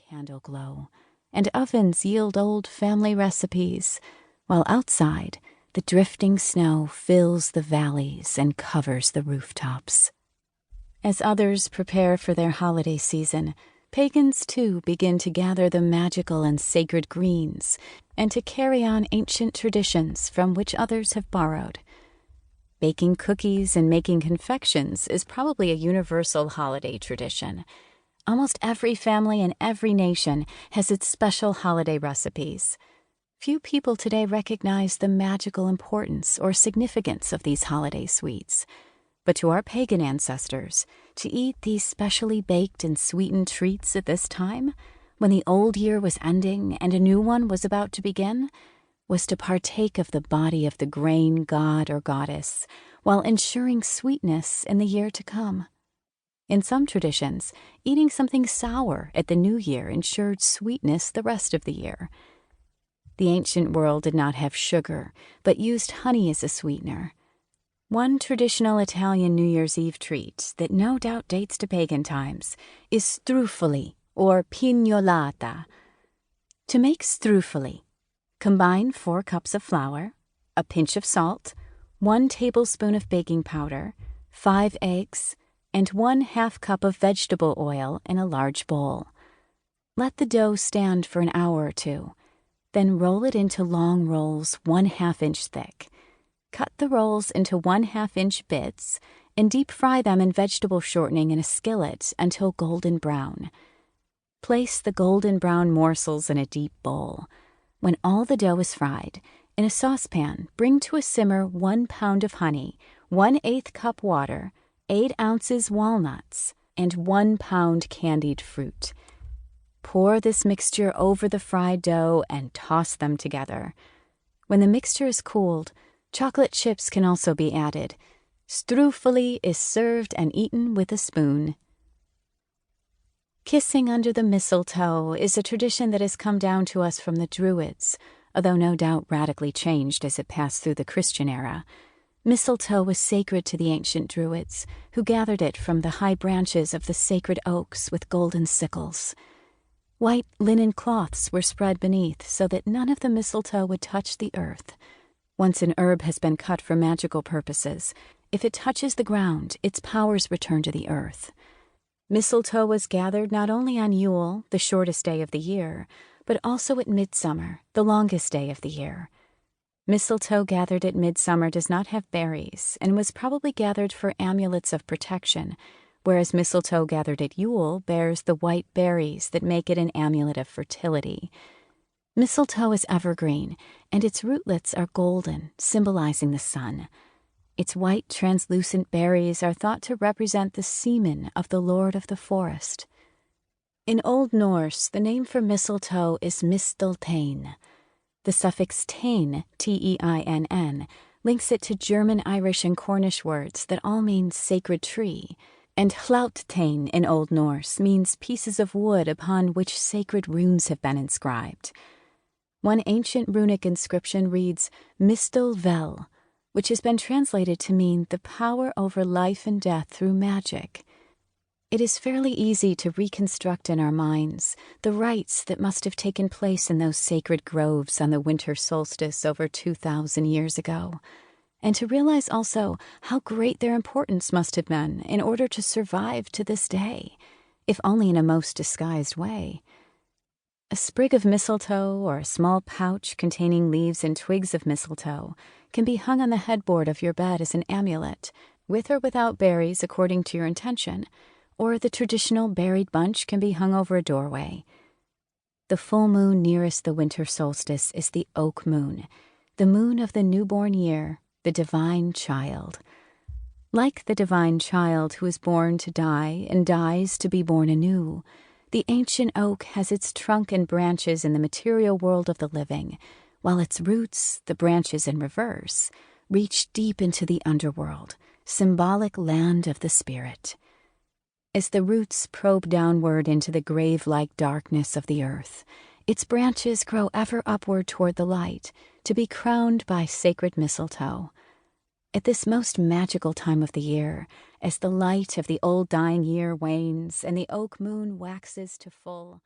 candle glow, and ovens yield old family recipes, while outside the drifting snow fills the valleys and covers the rooftops. As others prepare for their holiday season, pagans too begin to gather the magical and sacred greens and to carry on ancient traditions from which others have borrowed. Baking cookies and making confections is probably a universal holiday tradition. Almost every family in every nation has its special holiday recipes. Few people today recognize the magical importance or significance of these holiday sweets. But to our pagan ancestors, to eat these specially baked and sweetened treats at this time, when the old year was ending and a new one was about to begin, was to partake of the body of the grain god or goddess, while ensuring sweetness in the year to come. In some traditions, eating something sour at the new year ensured sweetness the rest of the year. The ancient world did not have sugar, but used honey as a sweetener. One traditional Italian New Year's Eve treat that no doubt dates to pagan times is strufoli, or pignolata. To make strufoli, combine 4 cups of flour, a pinch of salt, 1 tablespoon of baking powder, 5 eggs, and 1/2 cup of vegetable oil in a large bowl. Let the dough stand for an hour or two. Then roll it into long rolls 1/2 inch thick. Cut the rolls into 1/2 inch bits and deep fry them in vegetable shortening in a skillet until golden brown. Place the golden brown morsels in a deep bowl. When all the dough is fried, in a saucepan, bring to a simmer 1 pound of honey, 1/8 cup water, 8 ounces walnuts, and 1 pound candied fruit. Pour this mixture over the fried dough and toss them together. When the mixture is cooled, chocolate chips can also be added. Strufoli is served and eaten with a spoon. Kissing under the mistletoe is a tradition that has come down to us from the Druids, although no doubt radically changed as it passed through the Christian era. Mistletoe was sacred to the ancient Druids, who gathered it from the high branches of the sacred oaks with golden sickles. White linen cloths were spread beneath so that none of the mistletoe would touch the earth. Once an herb has been cut for magical purposes, if it touches the ground, its powers return to the earth. Mistletoe was gathered not only on Yule, the shortest day of the year, but also at midsummer, the longest day of the year. Mistletoe gathered at midsummer does not have berries and was probably gathered for amulets of protection, whereas mistletoe gathered at Yule bears the white berries that make it an amulet of fertility. Mistletoe is evergreen, and its rootlets are golden, symbolizing the sun. Its white, translucent berries are thought to represent the semen of the Lord of the Forest. In Old Norse, the name for mistletoe is misteltein. The suffix tein, T-E-I-N-N, links it to German, Irish, and Cornish words that all mean sacred tree, and hlauttein in Old Norse means pieces of wood upon which sacred runes have been inscribed. One ancient runic inscription reads Mistel Vel, which has been translated to mean the power over life and death through magic. It is fairly easy to reconstruct in our minds the rites that must have taken place in those sacred groves on the winter solstice over 2,000 years ago, and to realize also how great their importance must have been in order to survive to this day, if only in a most disguised way. A sprig of mistletoe or a small pouch containing leaves and twigs of mistletoe can be hung on the headboard of your bed as an amulet, with or without berries according to your intention, or the traditional berried bunch can be hung over a doorway. The full moon nearest the winter solstice is the oak moon, the moon of the newborn year, the divine child. Like the divine child who is born to die and dies to be born anew, the ancient oak has its trunk and branches in the material world of the living, while its roots, the branches in reverse, reach deep into the underworld, symbolic land of the spirit. As the roots probe downward into the grave-like darkness of the earth, its branches grow ever upward toward the light, to be crowned by sacred mistletoe. At this most magical time of the year, as the light of the old dying year wanes and the oak moon waxes to full,